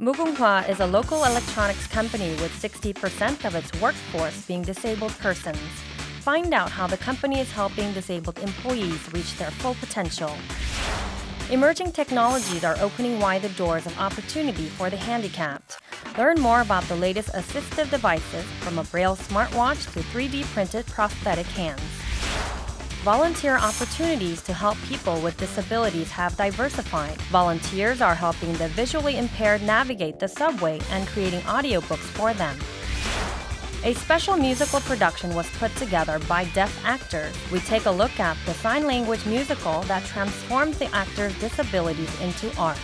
Mugunghwa is a local electronics company with 60% of its workforce being disabled persons. Find out how the company is helping disabled employees reach their full potential. Emerging technologies are opening wide the doors of opportunity for the handicapped. Learn more about the latest assistive devices, from a Braille smartwatch to 3D printed prosthetic hands. Volunteer opportunities to help people with disabilities have diversified. Volunteers are helping the visually impaired navigate the subway and creating audiobooks for them. A special musical production was put together by deaf actors. We take a look at the sign language musical that transforms the actors' disabilities into art.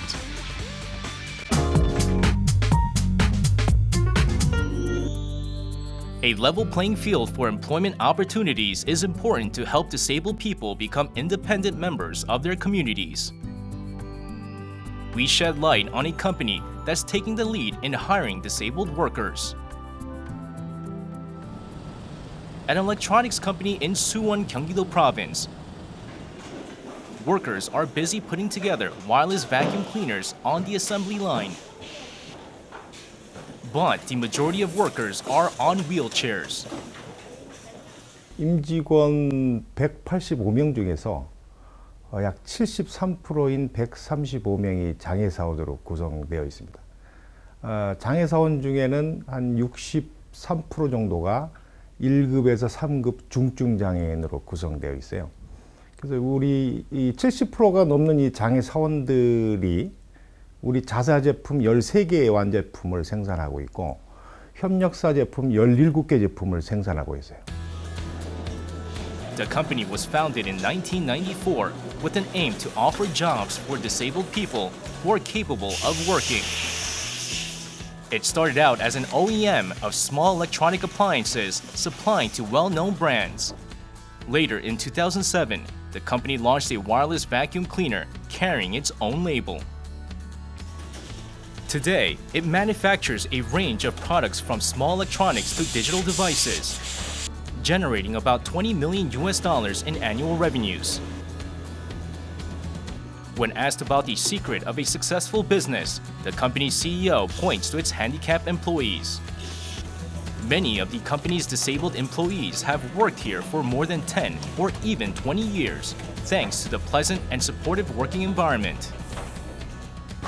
A level playing field for employment opportunities is important to help disabled people become independent members of their communities. We shed light on a company that's taking the lead in hiring disabled workers. At an electronics company in Suwon, Gyeonggi-do Province, workers are busy putting together wireless vacuum cleaners on the assembly line. But the majority of workers are on wheelchairs. 임직원 185명 중에서 약 73%인 135명이 장애사원으로 구성되어 있습니다. 장애사원 중에는 한 63% 정도가 1급에서 3급 중증 장애인으로 구성되어 있어요. 그래서 우리 이 70%가 넘는 이 장애사원들이 우리 자사 제품 13개의 완제품을 생산하고 있고 협력사 제품 17개 제품을 생산하고 있어요. The company was founded in 1994 with an aim to offer jobs for disabled people who are capable of working. It started out as an OEM of small electronic appliances supplying to well-known brands. Later in 2007, the company launched a wireless vacuum cleaner carrying its own label. Today, it manufactures a range of products from small electronics to digital devices, generating about $20 million in annual revenues. When asked about the secret of a successful business, the company's CEO points to its handicapped employees. Many of the company's disabled employees have worked here for more than 10 or even 20 years, thanks to the pleasant and supportive working environment.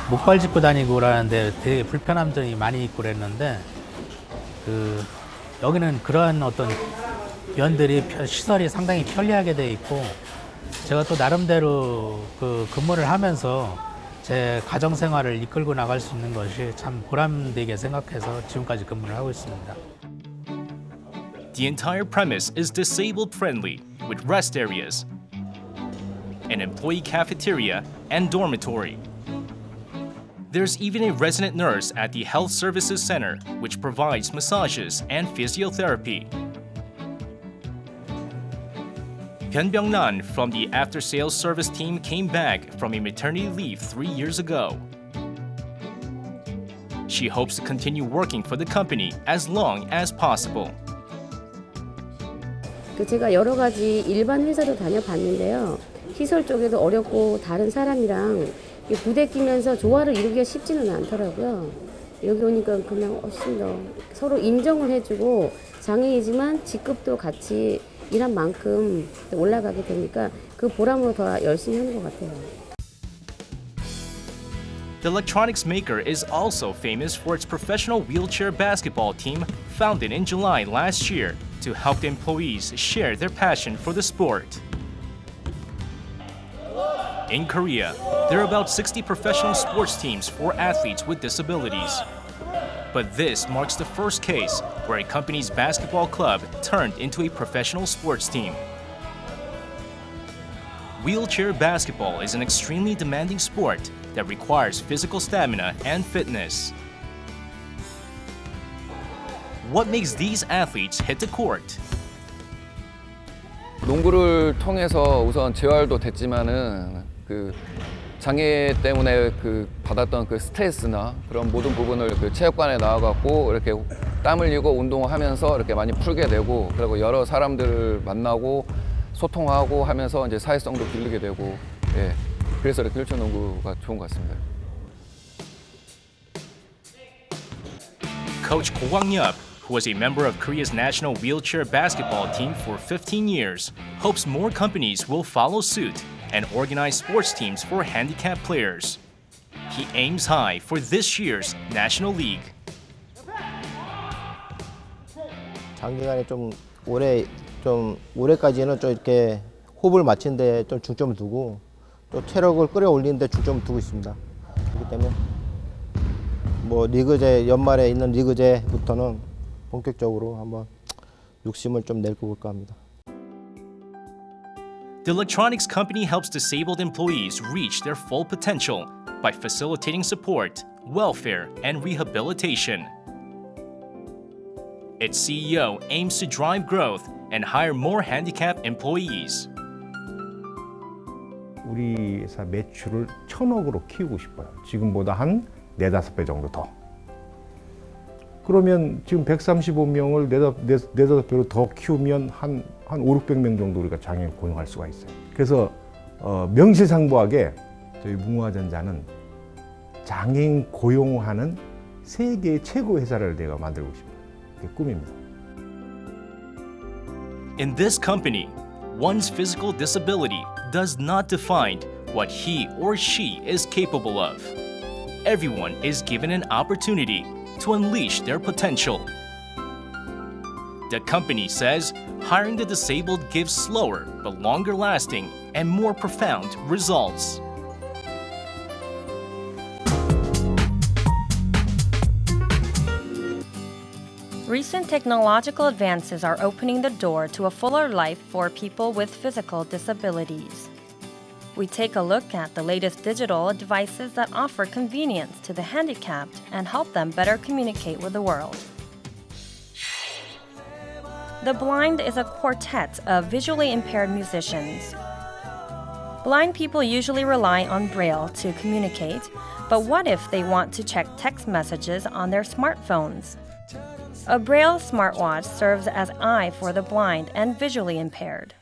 목발 짚고 다니고 그러는데 되게 불편함들이 많이 있고 그랬는데 여기는 그러한 어떤 면들이 시설이 상당히 편리하게 돼 있고 제가 또 나름대로 근무를 하면서 제 가정 생활을 이끌고 나갈 수 있는 것이 참 보람되게 생각해서 지금까지 근무를 하고 있습니다. The entire premise is disabled friendly with rest areas, an employee cafeteria, and dormitory. There's even a resident nurse at the Health Services Center, which provides massages and physiotherapy. Hyun Byung-nan from the after-sales service team came back from a maternity leave 3 years ago. She hopes to continue working for the company as long as possible. 제가 여러 가지 일반 회사도 다녀봤는데요. 시설 쪽에도 어렵고 다른 사람이랑 부대끼면서 조화를 이루기가 쉽지는 않더라고요. 여기 오니까 그냥 훨씬 더 서로 인정을 해주고 장애이지만 직급도 같이 일한 만큼 올라가게 되니까 그 보람으로 더 열심히 하는 것 같아요. The electronics maker is also famous for its professional wheelchair basketball team founded in July last year to help the employees share their passion for the sport. In Korea, there are about 60 professional sports teams for athletes with disabilities. But this marks the first case where a company's basketball club turned into a professional sports team. Wheelchair basketball is an extremely demanding sport that requires physical stamina and fitness. What makes these athletes hit the court? 농구를 통해서 우선 재활도 됐지만은 장애 때문에 받았던 스트레스나 그런 모든 부분을 체육관에 나와갖고 이렇게 땀 흘리고 운동을 하면서 이렇게 많이 풀게 되고 그리고 여러 사람들을 만나고 소통하고 하면서 이제 사회성도 기르게 되고 그래서 이렇게 휠체어 농구가 좋은 것 같습니다. coach Ko Kwang-yup, who was a member of Korea's national wheelchair basketball team for 15 years, hopes more companies will follow suit and organize sports teams for handicapped players. He aims high for this year's National League. 장기간에 올해까지는 좀 이렇게 호흡을 맞추는데 좀 중점을 두고 또 체력을 끌어올리는 데 중점을 두고 있습니다. 그렇기 때문에 리그제 연말에 있는 리그제부터는 본격적으로 한번 욕심을 좀 내고 볼까 합니다. The electronics company helps disabled employees reach their full potential by facilitating support, welfare, and rehabilitation. Its CEO aims to drive growth and hire more handicapped employees. 우리 회사 매출을 1,000억으로 키우고 싶어요. 지금보다 한 4-5배 정도 더. 그러면 지금 135명을 4-5배로 더 키우면 한 500-600명 정도 우리가 장애인 고용할 수가 있어요. 그래서 명실상부하게 저희 무궁화전자는 장애인 고용하는 세계 최고 회사를 내가 만들고 싶어요. 그게 꿈입니다. In this company, one's physical disability does not define what he or she is capable of. Everyone is given an opportunity to unleash their potential. The company says hiring the disabled gives slower but longer lasting and more profound results. Recent technological advances are opening the door to a fuller life for people with physical disabilities. We take a look at the latest digital devices that offer convenience to the handicapped and help them better communicate with the world. The Blind is a quartet of visually impaired musicians. Blind people usually rely on Braille to communicate, but what if they want to check text messages on their smartphones? A Braille smartwatch serves as eye for the blind and visually impaired.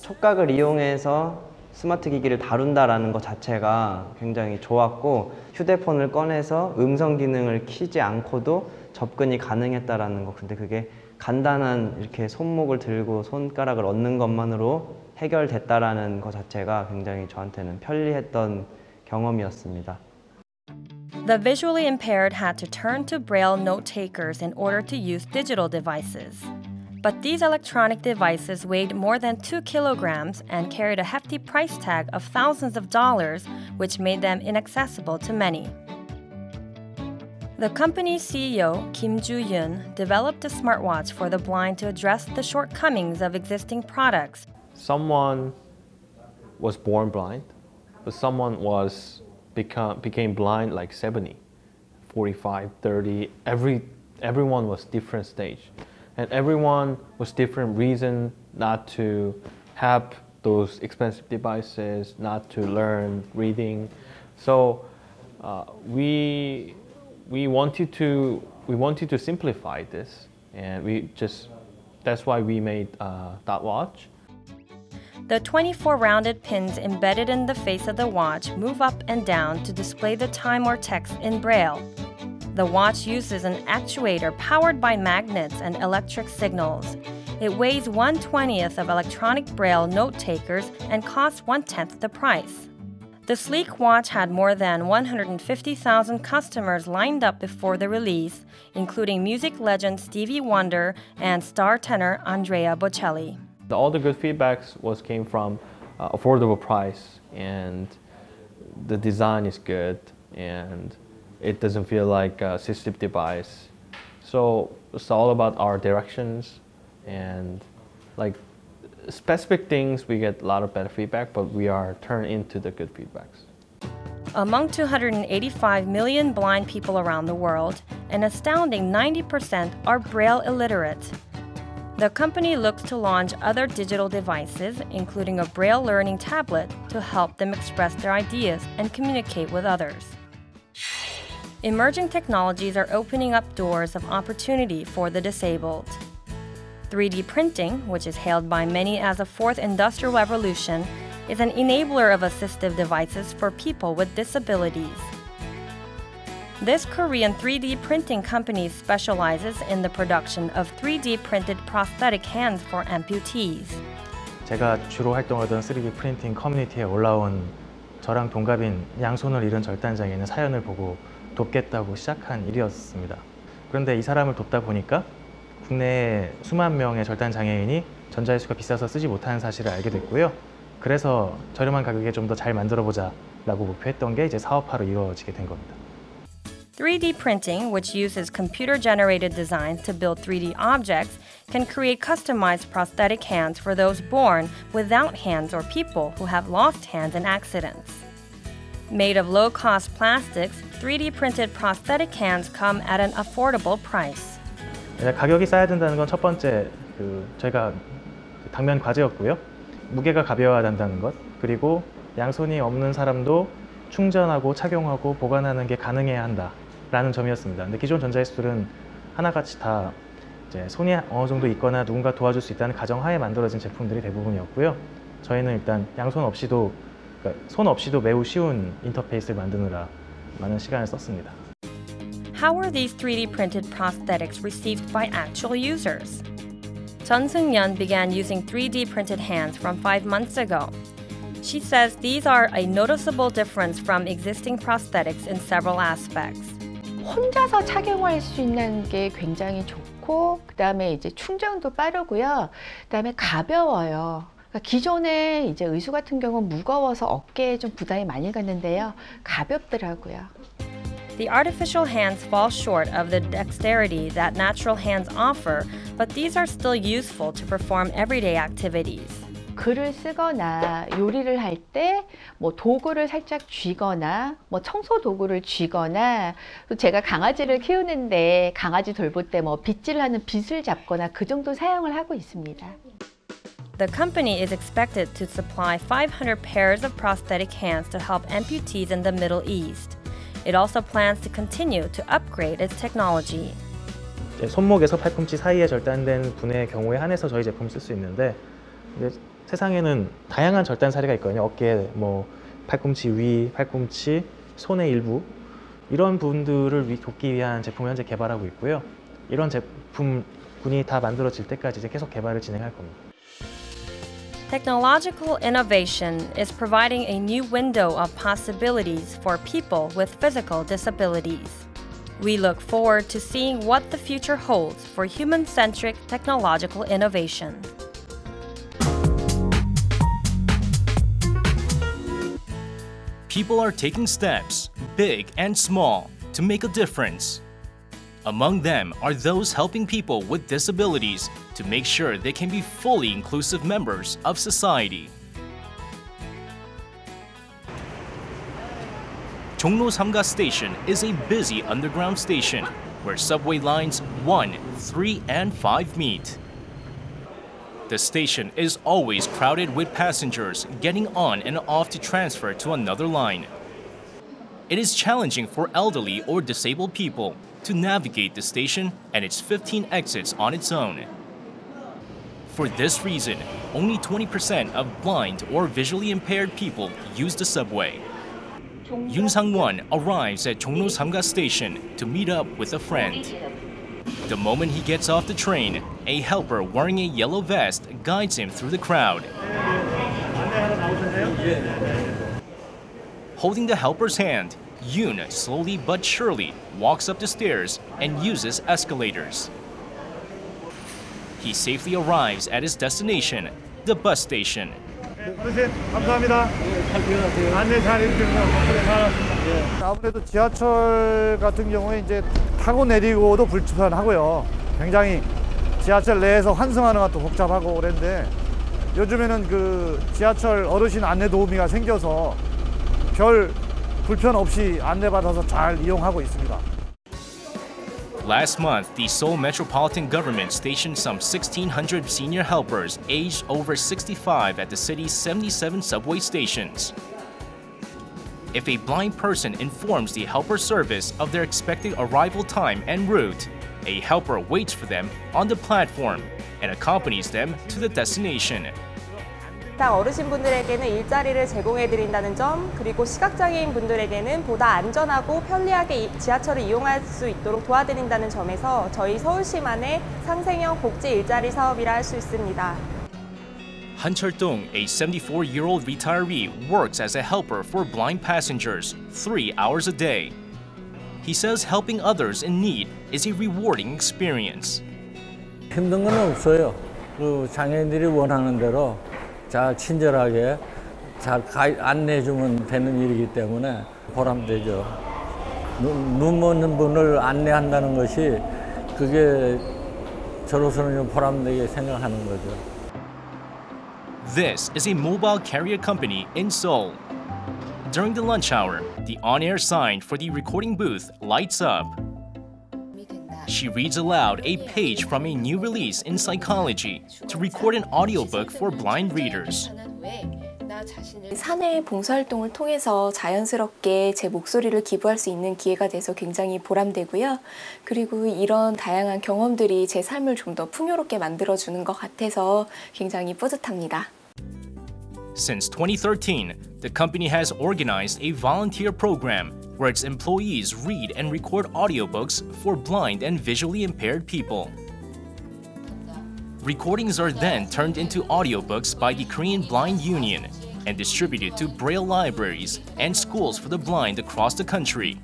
촉각을 이용해서 스마트 기기를 다룬다라는 것 자체가 굉장히 좋았고 휴대폰을 꺼내서 음성 기능을 켜지 않고도 접근이 가능했다라는 거. 근데 그게 간단한 이렇게 손목을 들고 손가락을 얹는 것만으로 해결됐다라는 것 자체가 굉장히 저한테는 편리했던 경험이었습니다. The visually impaired had to turn to Braille note takers in order to use digital devices. But these electronic devices weighed more than 2 kilograms and carried a hefty price tag of thousands of dollars, which made them inaccessible to many. The company's CEO, Kim Joo-yoon, developed a smartwatch for the blind to address the shortcomings of existing products. Someone was born blind, but someone became blind like 70, 45, 30. Everyone was different stage. And everyone was different reason not to have those expensive devices, not to learn reading. So we wanted to simplify this, and that's why we made that watch. The 24 rounded pins embedded in the face of the watch move up and down to display the time or text in Braille. The watch uses an actuator powered by magnets and electric signals. It weighs 1/20th of electronic Braille note takers and costs 1/10 the price. The sleek watch had more than 150,000 customers lined up before the release, including music legend Stevie Wonder and star tenor Andrea Bocelli. All the good feedbacks came from affordable price, and the design is good, and it doesn't feel like a assistive device. So it's all about our directions, and like specific things we get a lot of better feedback, but we are turned into the good feedbacks. Among 285 million blind people around the world, an astounding 90% are Braille illiterate. The company looks to launch other digital devices, including a Braille learning tablet, to help them express their ideas and communicate with others. Emerging technologies are opening up doors of opportunity for the disabled. 3D printing, which is hailed by many as a fourth industrial revolution, is an enabler of assistive devices for people with disabilities. This Korean 3D printing company specializes in the production of 3D printed prosthetic hands for amputees. 제가 주로 활동하던 3D 프린팅 커뮤니티에 올라온 저랑 동갑인 양손을 잃은 절단장애인의 사연을 보고 돕겠다고 시작한 일이었습니다. 그런데 이 사람을 돕다 보니까 국내에 수만 명의 절단장애인이 전자기술가 비싸서 쓰지 못하는 사실을 알게 됐고요. 그래서 저렴한 가격에 좀 더 잘 만들어보자 라고 목표했던 게 이제 사업화로 이루어지게 된 겁니다. 3D printing, which uses computer-generated designs to build 3D objects, can create customized prosthetic hands for those born without hands or people who have lost hands in accidents. Made of low-cost plastics, 3D printed prosthetic hands come at an affordable price. 가격이 싸야 된다는 건 첫 번째 저희가 당면 과제였고요. 무게가 가벼워야 한다는 것, 그리고 양손이 없는 사람도 충전하고 착용하고 보관하는 게 가능해야 한다라는 점이었습니다. 근데 기존 전자기술은 하나같이 다 이제 손이 어느 정도 있거나 누군가 도와줄 수 있다는 가정하에 만들어진 제품들이 대부분이었고요. 저희는 일단 양손 없이도, 그러니까 손 없이도 매우 쉬운 인터페이스를 만드느라 많은 시간을 썼습니다. How were these 3D printed prosthetics received by actual users? Chun Seung-yeon began using 3D printed hands from 5 months ago. She says these are a noticeable difference from existing prosthetics in several aspects. 혼자서 착용할 수 있는 게 굉장히 좋고, 그다음에 이제 충전도 빠르고요. 그다음에 가벼워요. 그러니까 기존에 이제 의수 같은 경우는 무거워서 어깨에 좀 부담이 많이 갔는데요. 가볍더라고요. The artificial hands fall short of the dexterity that natural hands offer, but these are still useful to perform everyday activities. 글을 쓰거나 요리를 할 때 뭐 도구를 살짝 쥐거나 뭐 청소 도구를 쥐거나, 또 제가 강아지를 키우는데 강아지 돌볼 때 뭐 빗질하는 빗을 잡거나 그 정도 사용을 하고 있습니다. The company is expected to supply 500 pairs of prosthetic hands to help amputees in the Middle East. It also plans to continue to upgrade its technology. 손목에서 팔꿈치 사이에 절단된 분의 경우에 한해서 저희 제품을 쓸 수 있는데, 근데 세상에는 다양한 절단 사례가 있거든요. 어깨, 뭐 팔꿈치 위, 팔꿈치, 손의 일부, 이런 분들을 돕기 위한 제품을 현재 개발하고 있고요. 이런 제품군이 다 만들어질 때까지 이제 계속 개발을 진행할 겁니다. Technological innovation is providing a new window of possibilities for people with physical disabilities. We look forward to seeing what the future holds for human-centric technological innovation. People are taking steps, big and small, to make a difference. Among them are those helping people with disabilities to make sure they can be fully inclusive members of society. Chongno Samga Station is a busy underground station where subway lines 1, 3, and 5 meet. The station is always crowded with passengers getting on and off to transfer to another line. It is challenging for elderly or disabled people to navigate the station and its 15 exits on its own. For this reason, only 20% of blind or visually impaired people use the subway. Yoon Sang-won arrives at Chongno Samga Station to meet up with a friend. The moment he gets off the train, a helper wearing a yellow vest guides him through the crowd. Holding the helper's hand, Yoon slowly but surely walks up the stairs and uses escalators. He safely arrives at his destination, the bus station. 감사합니다. 안내 잘 해주셔서 아무래도 지하철 같은 경우에 이제 타고 내리고도 불편하고요. 굉장히 지하철 내에서 환승하는 것도 복잡하고 그랬는데 요즘에는 그 지하철 어르신 안내 도우미가 생겨서 별 불편 없이 안내받아서 잘 이용하고 있습니다. Last month, the Seoul Metropolitan Government stationed some 1,600 senior helpers aged over 65 at the city's 77 subway stations. If a blind person informs the helper service of their expected arrival time and route, a helper waits for them on the platform and accompanies them to the destination. 당 어르신분들에게는 일자리를 제공해드린다는 점, 그리고 시각장애인 분들에게는 보다 안전하고 편리하게 지하철을 이용할 수 있도록 도와드린다는 점에서 저희 서울시만의 상생형 복지 일자리 사업이라 할 수 있습니다. Han Chul-tung, a 74-year-old retiree, works as a helper for blind passengers 3 hours a day. He says helping others in need is a rewarding experience. 힘든 건 없어요. 그 장애인들이 원하는 대로 잘 친절하게 잘 안내해주면 되는 일이기 때문에 보람되죠. 눈 먹는 분을 안내한다는 것이 그게 저로서는 좀 보람되게 생각하는 거죠. This is a mobile carrier company in Seoul. During the lunch hour, the on-air sign for the recording booth lights up. She reads aloud a page from a new release in psychology to record an audiobook for blind readers. 사내 봉사활동을 통해서 자연스럽게 제 목소리를 기부할 수 있는 기회가 돼서 굉장히 보람되고요. 그리고 이런 다양한 경험들이 제 삶을 좀 더 풍요롭게 만들어주는 것 같아서 굉장히 뿌듯합니다. Since 2013, the company has organized a volunteer program where its employees read and record audiobooks for blind and visually impaired people. Recordings are then turned into audiobooks by the Korean Blind Union and distributed to Braille libraries and schools for the blind across the country.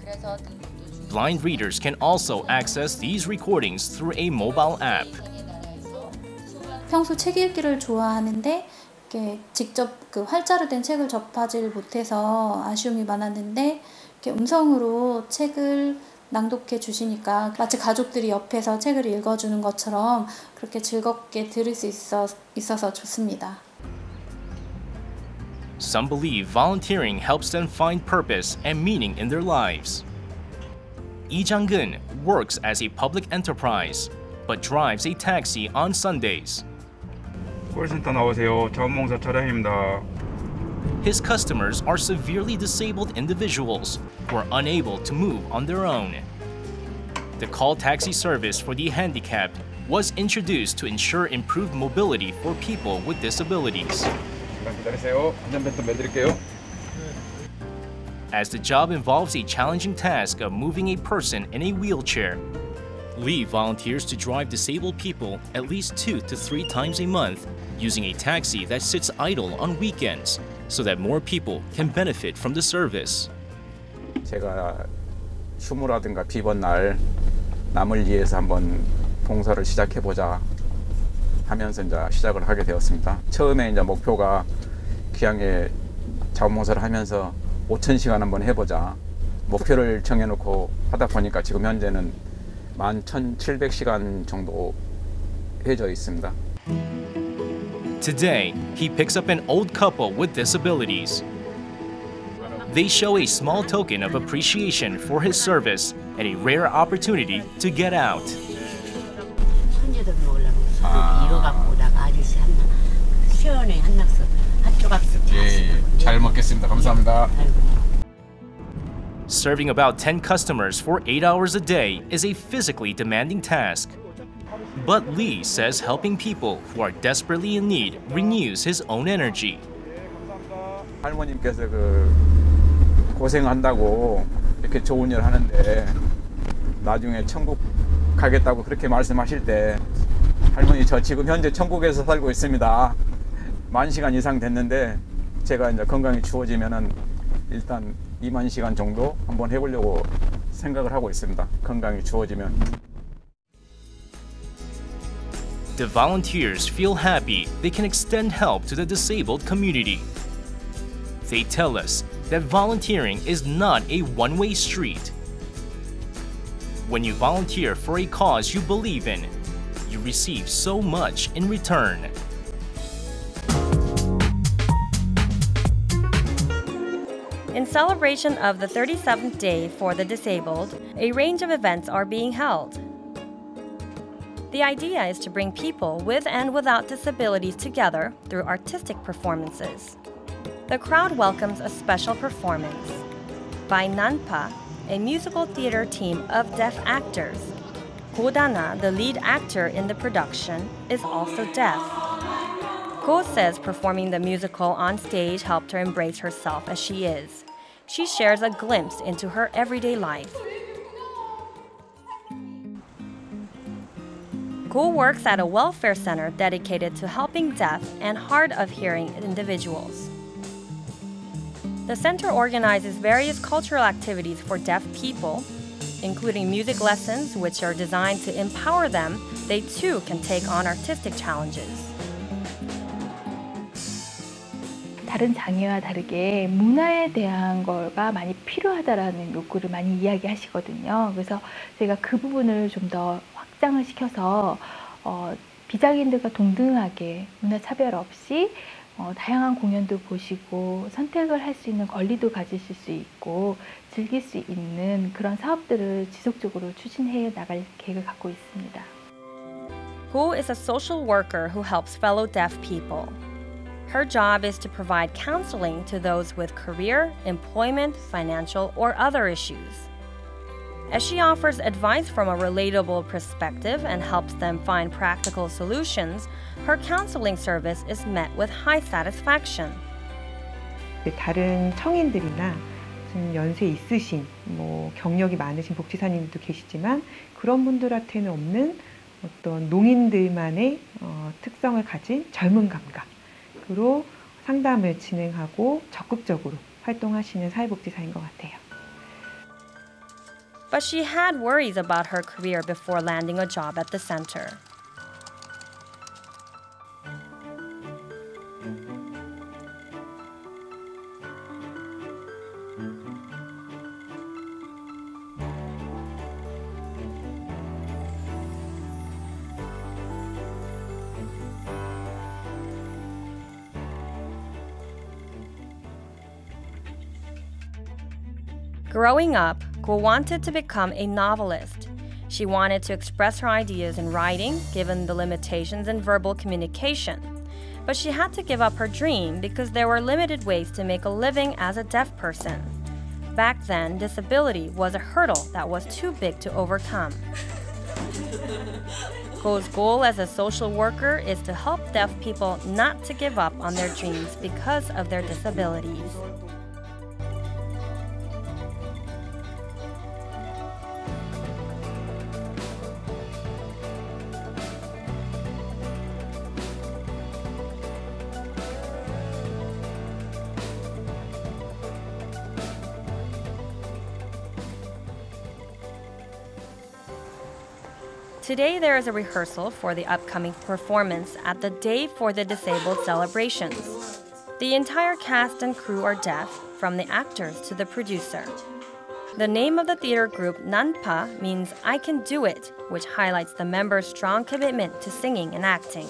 Blind readers can also access these recordings through a mobile app. 평소 책 읽기를 좋아하는데 이렇게 직접 그 활자로 된 책을 접하지 못해서 아쉬움이 많았는데 이렇게 음성으로 책을 낭독해 주시니까 마치 가족들이 옆에서 책을 읽어주는 것처럼 그렇게 즐겁게 들을 수 있어서 좋습니다. Some believe volunteering helps them find purpose and meaning in their lives. Lee Jang-geun works as a public enterprise, but drives a taxi on Sundays. 콜센터 나오세요. 자원봉사 차량입니다. His customers are severely disabled individuals who are unable to move on their own. The call taxi service for the handicapped was introduced to ensure improved mobility for people with disabilities. 기다리세요. 안전벨트 매드릴게요. As the job involves a challenging task of moving a person in a wheelchair, Lee volunteers to drive disabled people at least 2 to 3 times a month using a taxi that sits idle on weekends so that more people can benefit from the service. 제가 휴무라든가 비번 날 남을 위해서 한번 봉사를 시작해보자 하면서 이제 시작을 하게 되었습니다. 처음에 이제 목표가 귀향에 자원봉사를 하면서 5,000시간 한번 해보자 목표를 정해놓고 하다 보니까 지금 현재는 11,700시간 정도 해져 있습니다. Today, he picks up an old couple with disabilities. They show a small token of appreciation for his service and a rare opportunity to get out. 손주들 먹으려고 이거 갖고 오다가 아저씨 시원해 한 낙서 한 조각씩. 예, 잘 먹겠습니다. 감사합니다. Serving about 10 customers for 8 hours a day is a physically demanding task. But Lee says helping people who are desperately in need renews his own energy. 할머님께서 고생한다고 이렇게 좋은 일 하는데 나중에 천국 가겠다고 그렇게 말씀하실 때 할머니 저 지금 현재 천국에서 살고 있습니다. 10,000시간 이상 됐는데 제가 이제 건강이 주어지면은 일단 20,000시간 정도 한번 해보려고 생각을 하고 있습니다. 건강이 주어지면. The volunteers feel happy they can extend help to the disabled community. They tell us that volunteering is not a one-way street. When you volunteer for a cause you believe in, you receive so much in return. In celebration of the 37th Day for the Disabled, a range of events are being held. The idea is to bring people with and without disabilities together through artistic performances. The crowd welcomes a special performance by Nanpa, a musical theater team of deaf actors. Godana, the lead actor in the production, is also deaf. Ko says performing the musical on stage helped her embrace herself as she is. She shares a glimpse into her everyday life. Ko works at a welfare center dedicated to helping deaf and hard of hearing individuals. The center organizes various cultural activities for deaf people, including music lessons, which are designed to empower them. They too can take on artistic challenges. 다른 장애와 다르게 문화에 대한 거가 많이 필요하다라는 욕구를 많이 이야기하시거든요. 그래서 제가 그 부분을 좀 더 확장을 시켜서 비장애인들과 동등하게 문화 차별 없이 다양한 공연도 보시고 선택을 할 수 있는 권리도 가지실 수 있고 즐길 수 있는 그런 사업들을 지속적으로 추진해 나갈 계획을 갖고 있습니다. Ko is a social worker who helps fellow deaf people. Her job is to provide counseling to those with career, employment, financial, or other issues. As she offers advice from a relatable perspective and helps them find practical solutions, her counseling service is met with high satisfaction. 다른 청인들이나 좀 연세 있으신, 경력이 많으신 복지사님들도 계시지만 그런 분들한테는 없는 어떤 농인들만의 특성을 가진 젊은 감각으로 상담을 진행하고 적극적으로 활동하시는 사회복지사인 것 같아요. But she had worries about her career before landing a job at the center. Growing up, Ko wanted to become a novelist. She wanted to express her ideas in writing, given the limitations in verbal communication. But she had to give up her dream because there were limited ways to make a living as a deaf person. Back then, disability was a hurdle that was too big to overcome. Ko's goal as a social worker is to help deaf people not to give up on their dreams because of their disabilities. Today there is a rehearsal for the upcoming performance at the Day for the Disabled celebrations. The entire cast and crew are deaf, from the actors to the producer. The name of the theater group Nanpa means I can do it, which highlights the members' strong commitment to singing and acting.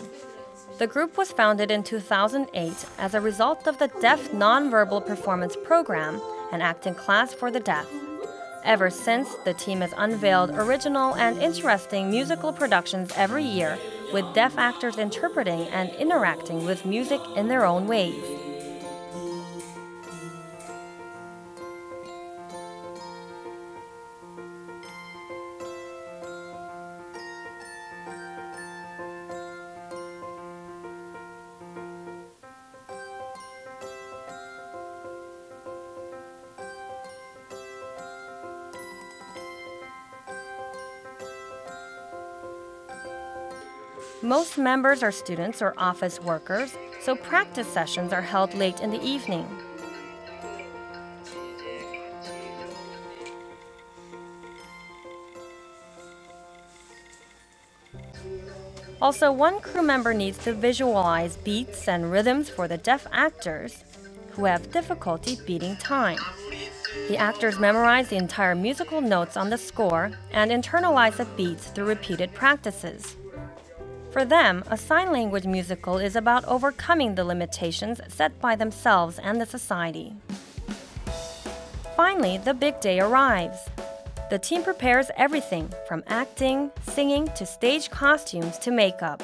The group was founded in 2008 as a result of the Deaf Nonverbal Performance Program, an acting class for the deaf. Ever since, the team has unveiled original and interesting musical productions every year, with deaf actors interpreting and interacting with music in their own ways. Most members are students or office workers, so practice sessions are held late in the evening. Also, one crew member needs to visualize beats and rhythms for the deaf actors who have difficulty beating time. The actors memorize the entire musical notes on the score and internalize the beats through repeated practices. For them, a sign language musical is about overcoming the limitations set by themselves and the society. Finally, the big day arrives. The team prepares everything from acting, singing, to stage costumes to makeup.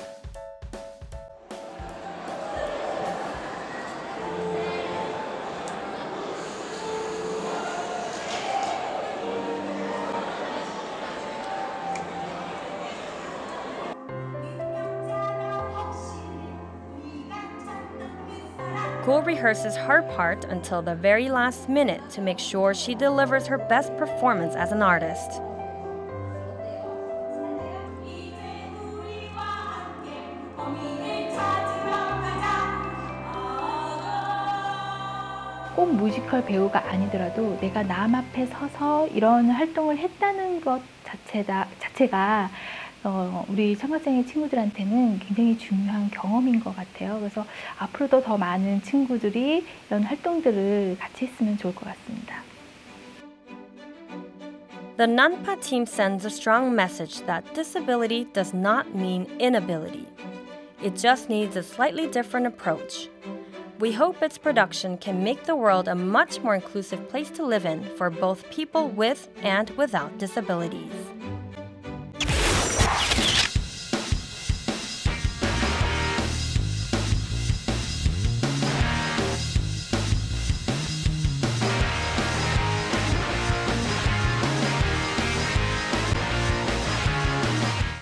school rehearses her part until the very last minute to make sure she delivers her best performance as an artist. 꼭 뮤지컬 배우가 아니더라도 내가 남 앞에 서서 이런 활동을 했다는 것 자체가 우리 청각장애 친구들한테는 굉장히 중요한 경험인 것 같아요. 그래서 앞으로도 더 많은 친구들이 이런 활동들을 같이 했으면 좋을 것 같습니다. The NANPA team sends a strong message that disability does not mean inability. It just needs a slightly different approach. We hope its production can make the world a much more inclusive place to live in for both people with and without disabilities.